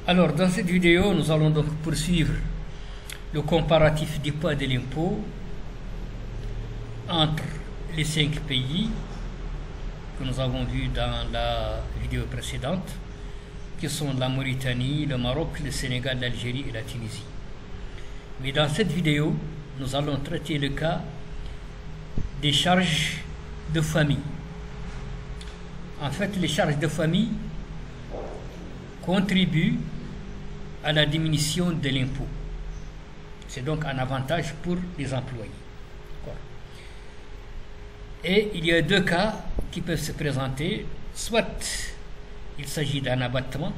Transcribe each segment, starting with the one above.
Alors, dans cette vidéo, nous allons donc poursuivre le comparatif du poids de l'impôt entre les 5 pays que nous avons vus dans la vidéo précédente, qui sont la Mauritanie, le Maroc, le Sénégal, l'Algérie et la Tunisie. Mais dans cette vidéo, nous allons traiter le cas des charges de famille. En fait, les charges de famille contribuent à la diminution de l'impôt. C'est donc un avantage pour les employés. Et il y a deux cas qui peuvent se présenter. Soit il s'agit d'un abattement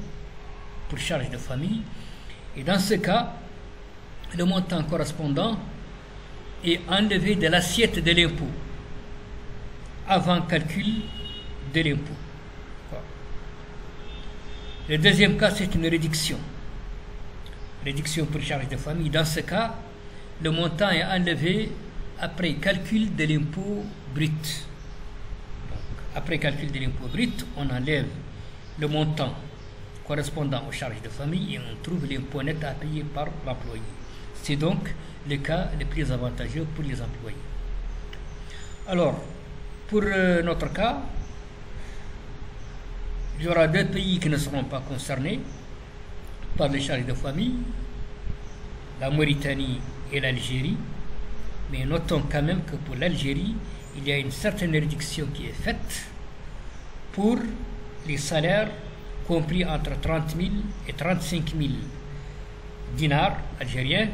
pour charges de famille, et dans ce cas, le montant correspondant est enlevé de l'assiette de l'impôt avant calcul de l'impôt. Le deuxième cas, c'est une réduction pour charges de famille. Dans ce cas, le montant est enlevé après calcul de l'impôt brut. Donc, après calcul de l'impôt brut, on enlève le montant correspondant aux charges de famille et on trouve l'impôt net à payer par l'employé. C'est donc le cas le plus avantageux pour les employés. Alors, pour notre cas, il y aura deux pays qui ne seront pas concernés par les charges de famille, la Mauritanie et l'Algérie. Mais notons quand même que pour l'Algérie, il y a une certaine réduction qui est faite pour les salaires compris entre 30 000 et 35 000 dinars algériens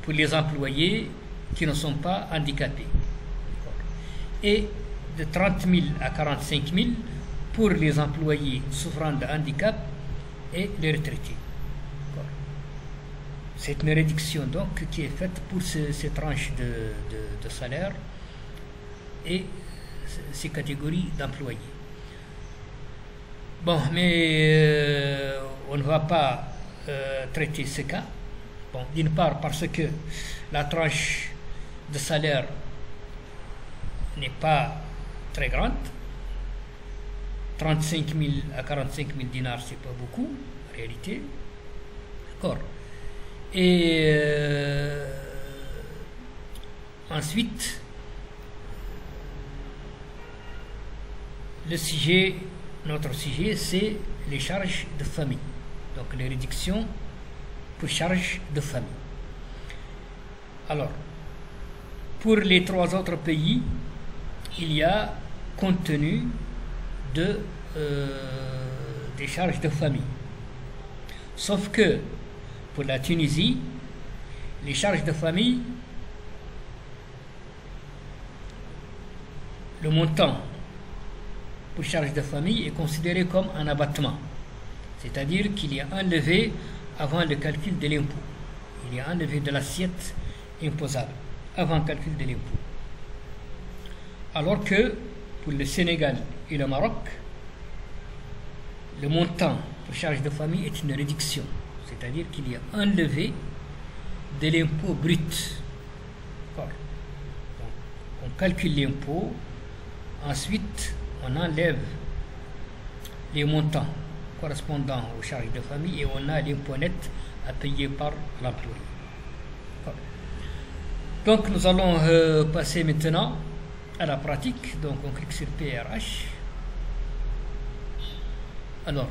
pour les employés qui ne sont pas handicapés. Et de 30 000 à 45 000 pour les employés souffrant de handicap et les retraités. C'est une réduction donc qui est faite pour ces tranches de salaire et ces catégories d'employés. Bon, mais on ne va pas traiter ce cas. Bon, d'une part parce que la tranche de salaire n'est pas très grande. 35 000 à 45 000 dinars, c'est pas beaucoup, en réalité. D'accord. Et ensuite, notre sujet, c'est les charges de famille. Donc, les réductions pour charges de famille. Alors, pour les trois autres pays, il y a compte tenu des charges de famille. Sauf que pour la Tunisie, les charges de famille, le montant pour charges de famille est considéré comme un abattement. C'est-à-dire qu'il est enlevé avant le calcul de l'impôt. Il est enlevé de l'assiette imposable avant le calcul de l'impôt. Alors que pour le Sénégal et le Maroc, le montant pour charges de famille est une réduction. C'est-à-dire qu'il est enlevé de l'impôt brut. Donc, on calcule l'impôt, ensuite on enlève les montants correspondant aux charges de famille et on a l'impôt net à payer par l'employé. Donc nous allons passer maintenant à la pratique. Donc on clique sur PRH. Alors,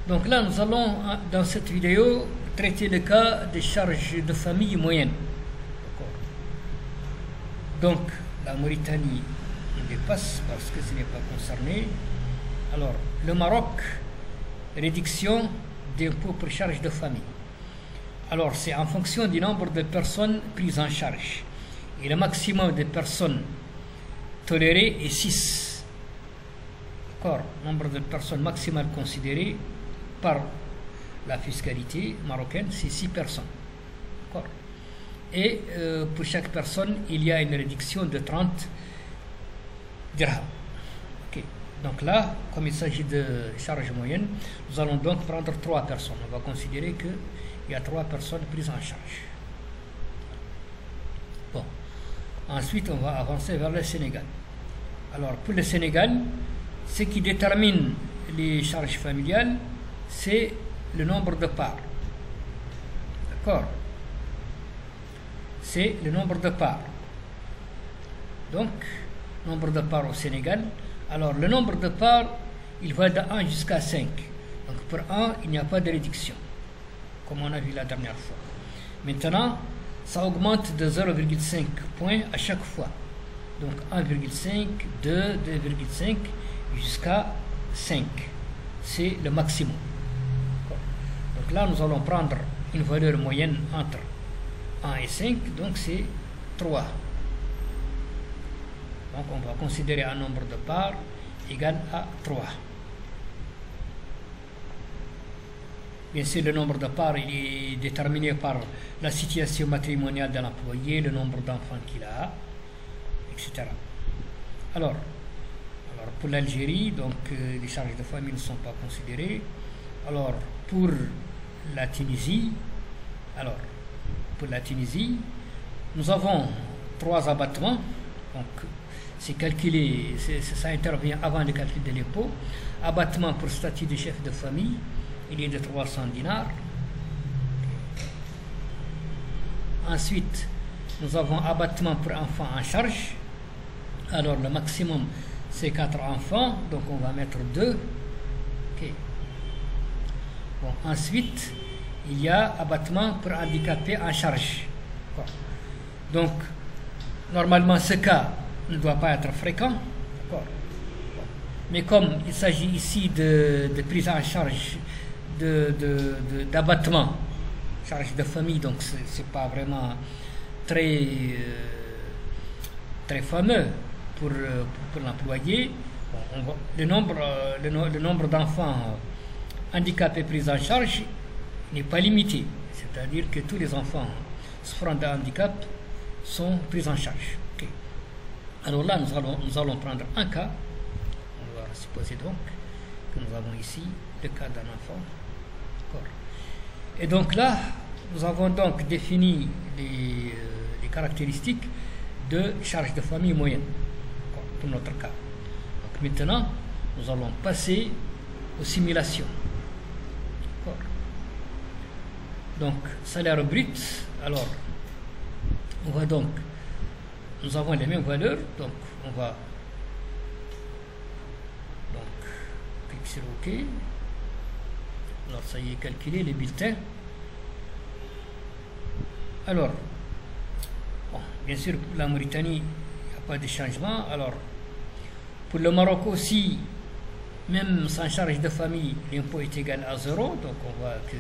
donc là, nous allons, dans cette vidéo, traiter le cas des charges de famille moyennes. Donc, la Mauritanie, on dépasse parce que ce n'est pas concerné. Alors, le Maroc, réduction d'impôt pour charges de famille. Alors, c'est en fonction du nombre de personnes prises en charge. Et le maximum de personnes tolérées est 6. D'accord, nombre de personnes maximales considérées par la fiscalité marocaine, c'est 6 personnes. D'accord. Et pour chaque personne, il y a une réduction de 30 dirhams. Okay. Donc là, comme il s'agit de charges moyennes, nous allons donc prendre 3 personnes. On va considérer qu'il y a 3 personnes prises en charge. Bon. Ensuite, on va avancer vers le Sénégal. Alors, pour le Sénégal, ce qui détermine les charges familiales, c'est le nombre de parts. D'accord? C'est le nombre de parts. Donc, nombre de parts au Sénégal. Alors, le nombre de parts, il va de 1 jusqu'à 5. Donc, pour 1, il n'y a pas de réduction, comme on a vu la dernière fois. Maintenant, ça augmente de 0,5 points à chaque fois. Donc, 1,5, 2, 2,5, jusqu'à 5. C'est le maximum. Donc là, nous allons prendre une valeur moyenne entre 1 et 5, donc c'est 3. Donc on va considérer un nombre de parts égal à 3. Bien sûr, le nombre de parts il est déterminé par la situation matrimoniale de l'employé, le nombre d'enfants qu'il a, etc. Alors pour l'Algérie, donc les charges de famille ne sont pas considérées. Alors pour la Tunisie, nous avons 3 abattements. Donc c'est calculé, ça intervient avant le calcul de l'impôt. Abattement pour statut de chef de famille, il est de 300 dinars. Ensuite, nous avons abattement pour enfants en charge. Alors le maximum c'est 4 enfants, donc on va mettre 2. Okay. Bon, ensuite, il y a abattement pour handicapés en charge. Bon. Donc, normalement, ce cas ne doit pas être fréquent. Bon. Mais comme il s'agit ici de prise en charge d'abattement, charge de famille, donc ce n'est pas vraiment très fameux pour l'employé. Bon, le nombre d'enfants handicapés pris en charge n'est pas limité, c'est-à-dire que tous les enfants souffrant de handicap sont pris en charge. Okay. Alors là, nous allons prendre un cas. On va supposer donc que nous avons ici le cas d'un enfant. Et donc là, nous avons donc défini les caractéristiques de charge de famille moyenne pour notre cas. Donc maintenant, nous allons passer aux simulations. Donc, salaire brut, alors, nous avons les mêmes valeurs, donc on va cliquer sur OK. Alors, ça y est, calculé les bulletins. Alors, bon, bien sûr, pour la Mauritanie, il n'y a pas de changement. Alors, pour le Maroc aussi, même sans charge de famille, l'impôt est égal à 0. Donc, on voit que...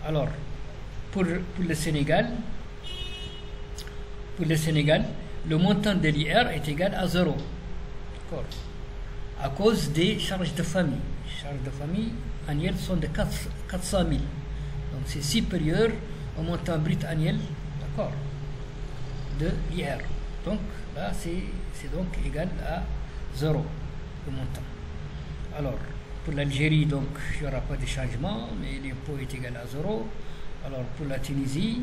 Alors, pour le Sénégal, le montant de l'IR est égal à 0. D'accord. À cause des charges de famille. Les charges de famille annuelles sont de 400 000. Donc, c'est supérieur au montant brut annuel, d'accord, de l'IR. Donc, là, c'est donc égal à 0, le montant. Alors, pour l'Algérie, donc, il n'y aura pas de changement, mais l'impôt est égal à 0. Alors, pour la Tunisie,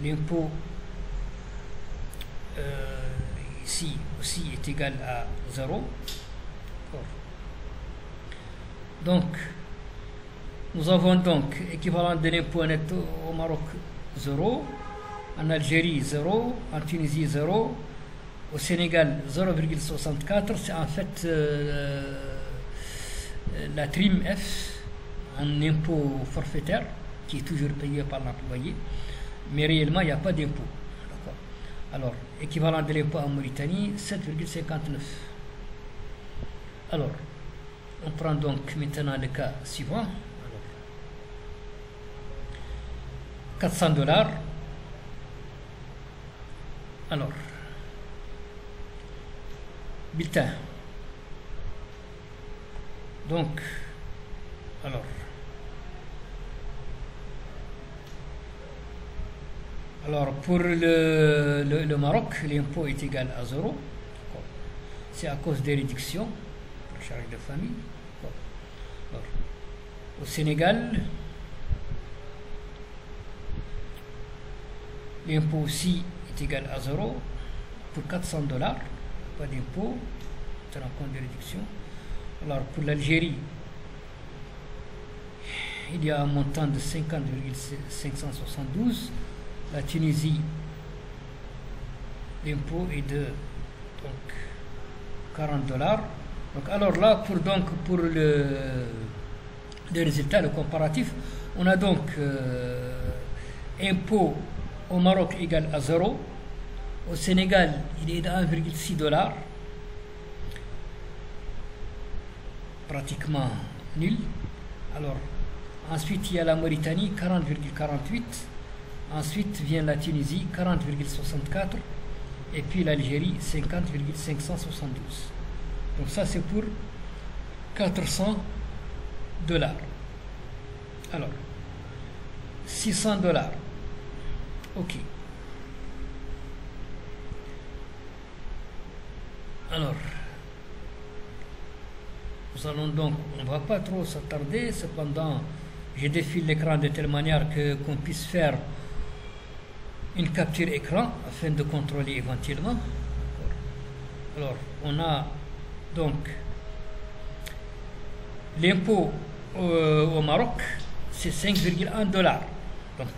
l'impôt ici aussi est égal à 0. Donc, nous avons donc équivalent de l'impôt net au Maroc 0, en Algérie 0, en Tunisie 0, au Sénégal 0,64. C'est en fait la trim F, un impôt forfaitaire qui est toujours payé par l'employé, mais réellement il n'y a pas d'impôt. Alors, équivalent de l'impôt en Mauritanie 7,59. Alors, on prend donc maintenant le cas suivant. Alors, $400. Alors, bulletin. Donc, alors pour le Maroc, l'impôt est égal à 0. C'est à cause des réductions pour charge de famille. Alors, au Sénégal, l'impôt aussi est égal à 0 pour $400. Pas d'impôt. tenant compte des réductions. Alors pour l'Algérie, il y a un montant de 50,572. La Tunisie, l'impôt est de donc, $40. Donc, alors là, pour le résultat, le comparatif, on a donc impôt au Maroc égal à 0. Au Sénégal, il est de $1,6, pratiquement nul. Alors, ensuite, il y a la Mauritanie, 40,48. Ensuite vient la Tunisie, 40,64. Et puis l'Algérie, 50,572. Donc ça, c'est pour $400. Alors, $600. OK. Alors, nous allons donc, on ne va pas trop s'attarder, cependant, je défile l'écran de telle manière qu'on puisse faire une capture écran afin de contrôler éventuellement. Alors, on a donc l'impôt au Maroc, c'est $5,1. Donc,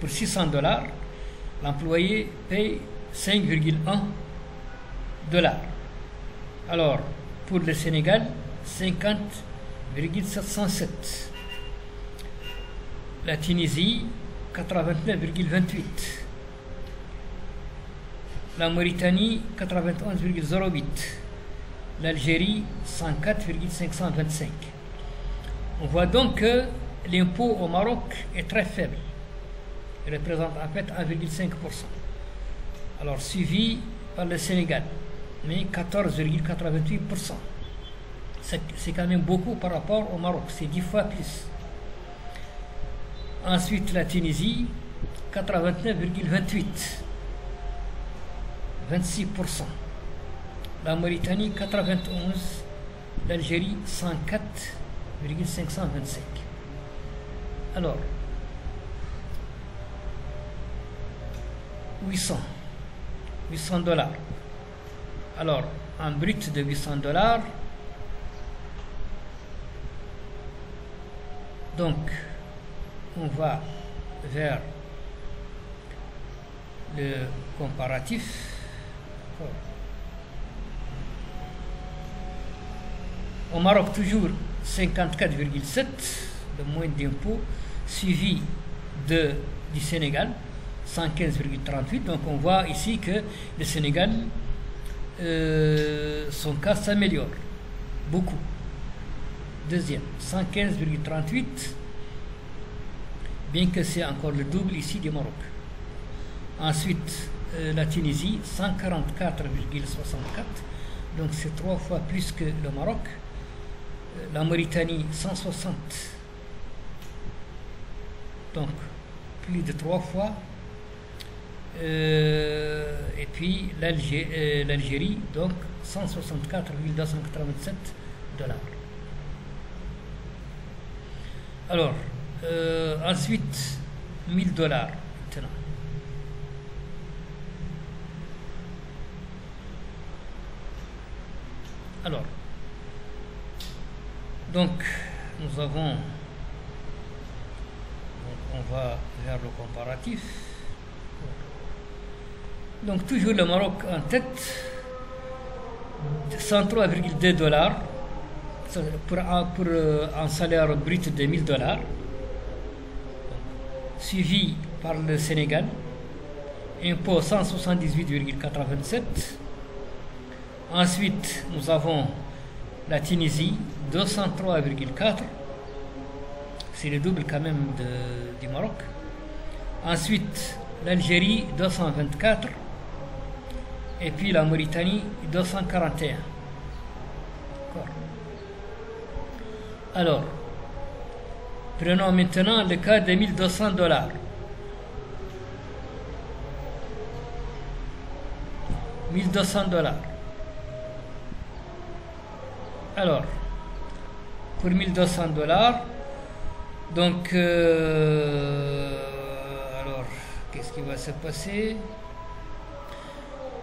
pour $600, l'employé paye $5,1. Alors, pour le Sénégal, 50,707. La Tunisie, 89,28. La Mauritanie, 91,08. L'Algérie, 104,525. On voit donc que l'impôt au Maroc est très faible. Il représente en fait 1,5%. Alors, suivi par le Sénégal, mais 14,88%. C'est quand même beaucoup par rapport au Maroc, c'est 10 fois plus. Ensuite, la Tunisie, 89,28, 26%. La Mauritanie, 91. L'Algérie, 104,525. Alors, 800 $. Alors, en brut de $800, donc, on va vers le comparatif. Au Maroc, toujours 54,7 de moins d'impôts, suivi du Sénégal, 115,38. Donc on voit ici que le Sénégal, son cas s'améliore beaucoup. Deuxième, 115,38, bien que c'est encore le double ici du Maroc. Ensuite, la Tunisie, 144,64, donc c'est 3 fois plus que le Maroc. La Mauritanie, 160, donc plus de 3 fois. Et puis l'Algérie, donc 164,287 $. Alors, ensuite, $1000 maintenant. Alors, donc, nous avons, on va vers le comparatif. Donc, toujours le Maroc en tête, $103,2 pour un salaire brut de $1000, suivi par le Sénégal, impôt 178,87. Ensuite, nous avons la Tunisie, 203,4. C'est le double quand même du Maroc. Ensuite, l'Algérie, 224. Et puis la Mauritanie, 241. Alors, prenons maintenant le cas de $1200. $1200. Alors, pour $1200, donc, alors, qu'est-ce qui va se passer?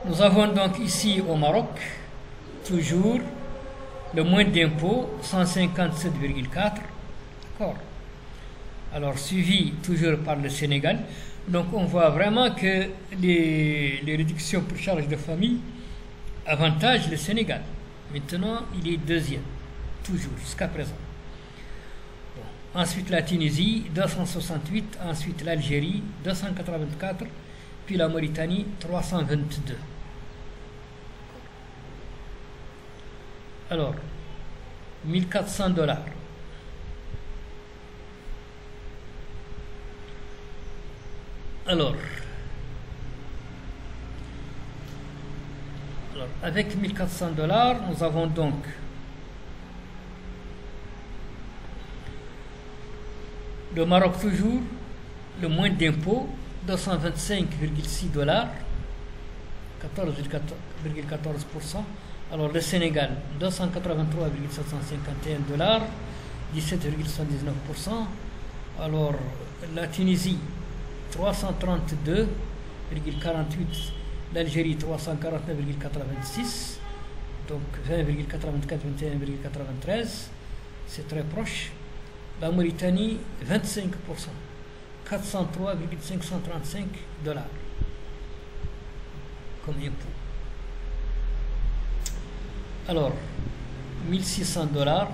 Nous avons donc ici au Maroc toujours le moins d'impôts, 157,4. D'accord. Alors, suivi toujours par le Sénégal. Donc, on voit vraiment que les réductions pour charges de famille avantagent le Sénégal. Maintenant, il est deuxième, toujours, jusqu'à présent. Bon. Ensuite, la Tunisie, 268. Ensuite, l'Algérie, 284. Puis la Mauritanie, 322. Alors, 1400 $. Alors, avec 1400 $, nous avons donc le Maroc toujours, le moins d'impôts, 225,6 $, 14,14%. Alors le Sénégal, 283,751 $, 17,79%. Alors la Tunisie, 332,48, l'Algérie 349,86, donc 20,84, 21,93, c'est très proche. La Mauritanie 25%, 403,535 $ comme impôt. Alors 1600 $.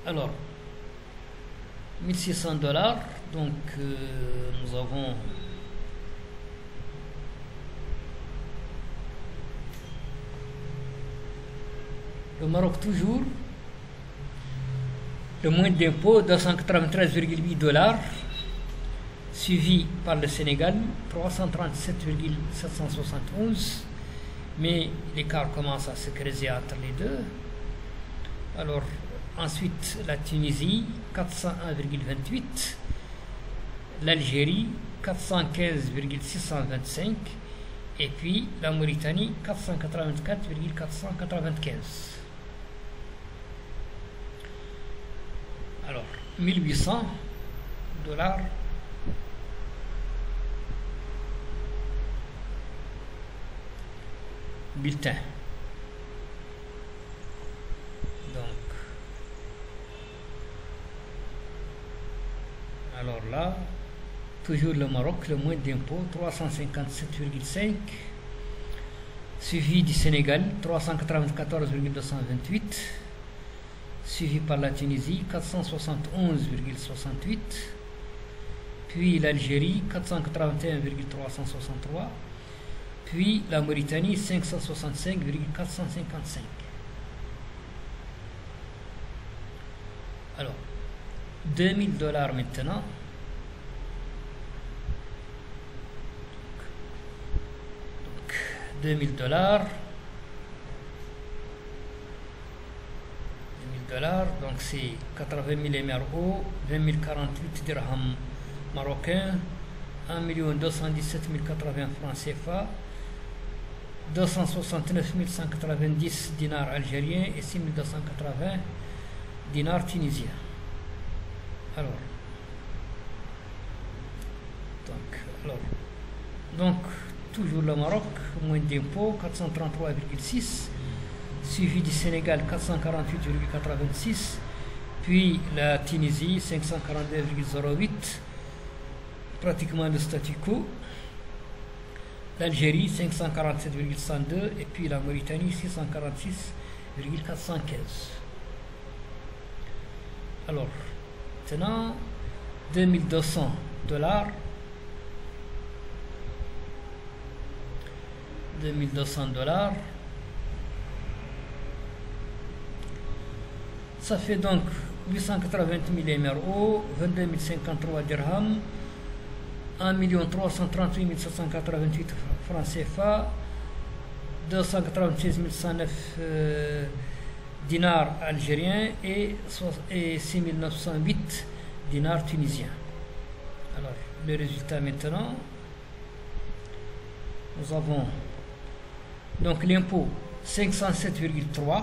Alors, 1600 $, donc nous avons le Maroc toujours, le moins d'impôts, 293,8 $, suivi par le Sénégal, 337,771, mais l'écart commence à se creuser entre les deux. Alors, ensuite, la Tunisie, 401,28. L'Algérie, 415,625. Et puis, la Mauritanie, 484,495. Alors, 1800 $. Bulletin. Alors là, toujours le Maroc, le moins d'impôts, 357,5, suivi du Sénégal, 394,228, suivi par la Tunisie, 471,68, puis l'Algérie, 481,363, puis la Mauritanie, 565,455. Alors, 2000 $ maintenant. Donc, 2000 $. 2000 $, donc c'est 80 000 MRO, 20 048 dirhams marocains, 1 217 080 francs CFA, 269 190 dinars algériens et 6 280 dinars tunisiens. Alors, donc, toujours le Maroc, moins d'impôts, 433,6, suivi du Sénégal, 448,86, puis la Tunisie, 542,08, pratiquement le statu quo, l'Algérie, 547,102, et puis la Mauritanie, 646,415. Alors, maintenant, 2200 $. 2200 $. Ça fait donc 880 000 MRO, 22 053 dirhams, 1 338 788 francs CFA, 296 109 dinars algériens et 6 908 dinars tunisiens. Alors, le résultat maintenant, nous avons donc l'impôt 507,3,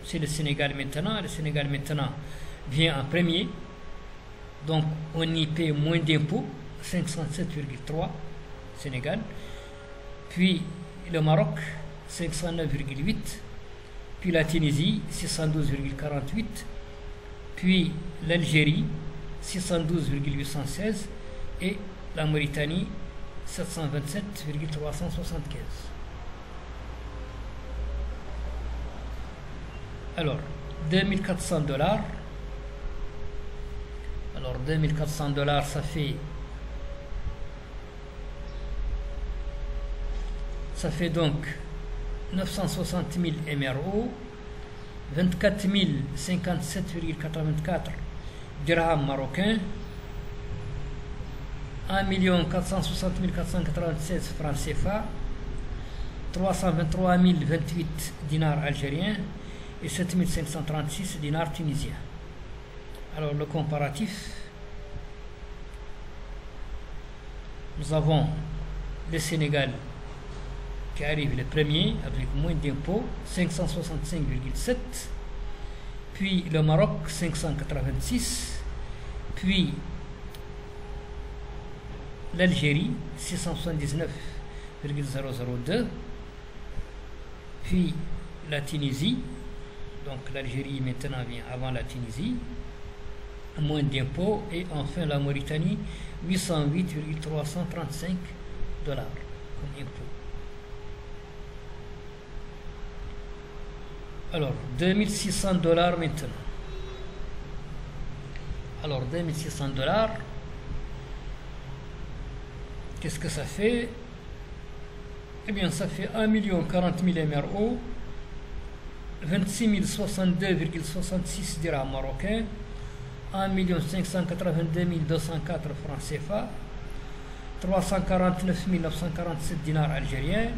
c'est le Sénégal maintenant. Le Sénégal maintenant vient en premier, donc on y paie moins d'impôts, 507,3. Sénégal, puis le Maroc 509,8, puis la Tunisie 612,48, puis l'Algérie 612,816 et la Mauritanie 727,375. Alors, $2400. Alors, $2400, ça fait donc 960 000 MRO, 24 057,84 dirhams marocains, 1 460 496 francs CFA, 323 028 dinars algériens et 7 536 dinars tunisiens. Alors le comparatif, nous avons le Sénégal qui arrive le premier avec moins d'impôts, 565,7, puis le Maroc 586, puis l'Algérie 679,002, puis la Tunisie, donc l'Algérie maintenant vient avant la Tunisie, moins d'impôts, et enfin la Mauritanie 808,335 dollars comme impôt. Alors, $2600 maintenant. Alors, $2600, qu'est-ce que ça fait? Eh bien, ça fait 1 040 000 MRO, 26 062,66 dirhams marocains, 1 582 204 francs CFA, 349 947 dinars algériens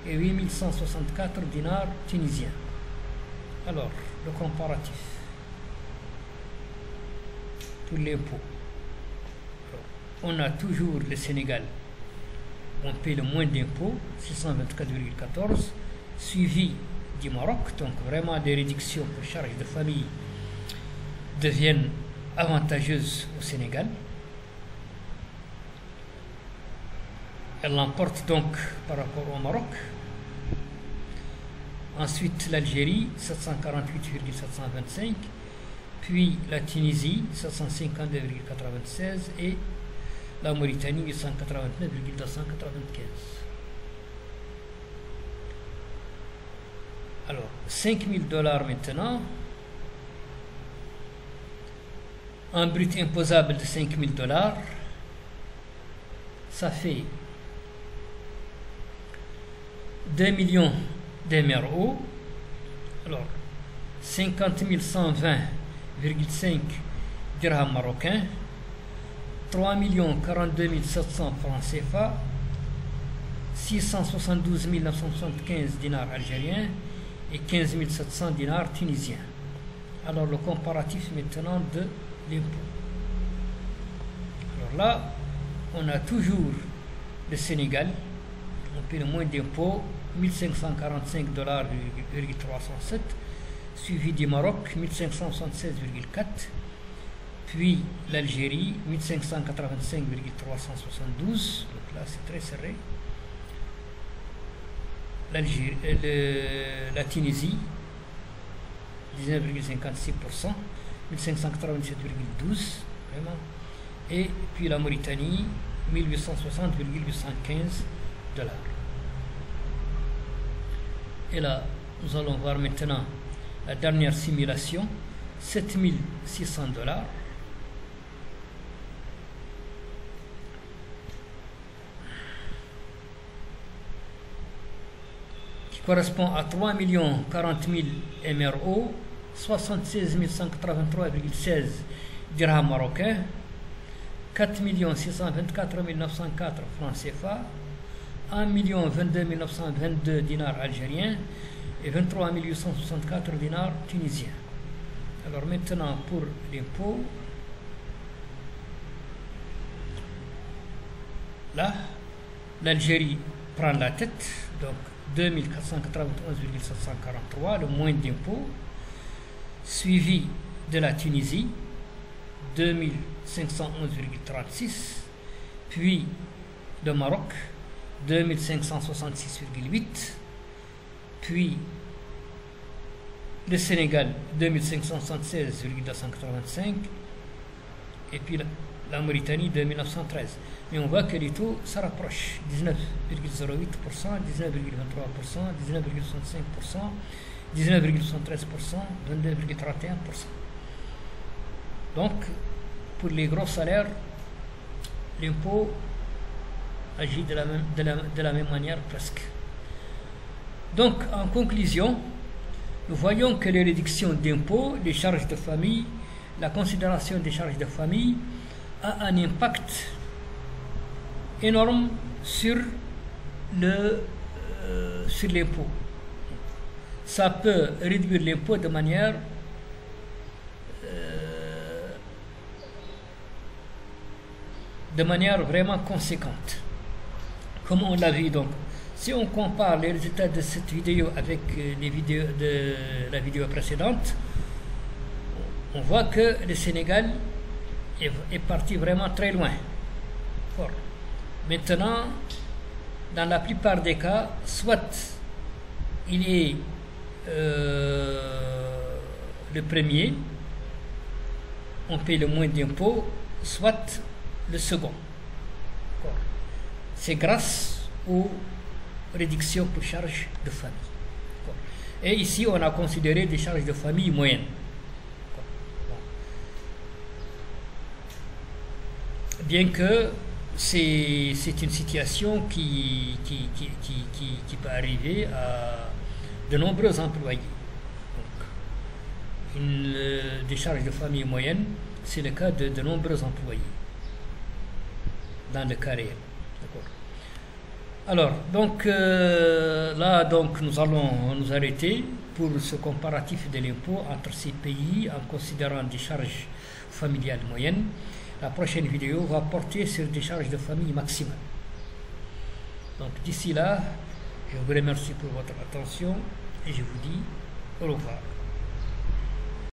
et 8 164 dinars tunisiens. Alors, le comparatif pour l'impôt. On a toujours le Sénégal, on paie le moins d'impôts, 624,14, suivi du Maroc, donc vraiment des réductions pour charges de famille deviennent avantageuses au Sénégal. Elle l'emporte donc par rapport au Maroc. Ensuite l'Algérie 748,725, puis la Tunisie 752,96 et la Mauritanie 889,295. Alors, $5000 maintenant. Un brut imposable de $5000, ça fait 2 millions d'MRO. Alors, 50 120,5 dirhams marocains, 3 42 700 francs CFA, 672 975 dinars algériens et 15 700 dinars tunisiens. Alors, le comparatif maintenant de l'impôt. Alors là, on a toujours le Sénégal, on paie le moins d'impôts, $1545,307, suivi du Maroc 1576,4, puis l'Algérie 1585,372, donc là c'est très serré, la Tunisie 19,56%, 1587,12 vraiment, et puis la Mauritanie 1860,815 $. Et là, nous allons voir maintenant la dernière simulation, $7600. Qui correspond à 3 040 000 MRO, 76 183,16 dirhams marocains, 4 624 904 francs CFA, 1 22 922 dinars algériens et 23 864 dinars tunisiens. Alors maintenant pour l'impôt, là l'Algérie prend la tête, donc 2491,743, le moins d'impôt, suivi de la Tunisie 2511,36, puis le Maroc 2566,8, puis le Sénégal 2576,285 et puis la Mauritanie 2913. Mais on voit que les taux se rapprochent, 19,08%, 19,23%, 19,65%, 19,73%, 22,31%. Donc, pour les gros salaires, l'impôt agit de la même manière presque. Donc, en conclusion, nous voyons que les réductions d'impôts, les charges de famille, la considération des charges de famille a un impact énorme sur l'impôt. Ça peut réduire l'impôt de manière vraiment conséquente. Comme on l'a vu donc. Si on compare les résultats de cette vidéo avec les vidéos de la vidéo précédente, on voit que le Sénégal est parti vraiment très loin. Bon. Maintenant, dans la plupart des cas, soit il est le premier, on paye le moins d'impôts, soit le second. Bon. C'est grâce aux réduction pour charges de famille. Et ici, on a considéré des charges de famille moyennes. Bien que c'est une situation qui peut arriver à de nombreux employés. Donc, des charges de famille moyennes, c'est le cas de nombreux employés dans le cas réel. Alors, donc là, donc, nous allons nous arrêter pour ce comparatif de l'impôt entre ces pays en considérant des charges familiales moyennes. La prochaine vidéo va porter sur des charges de famille maximales. Donc, d'ici là, je vous remercie pour votre attention et je vous dis au revoir.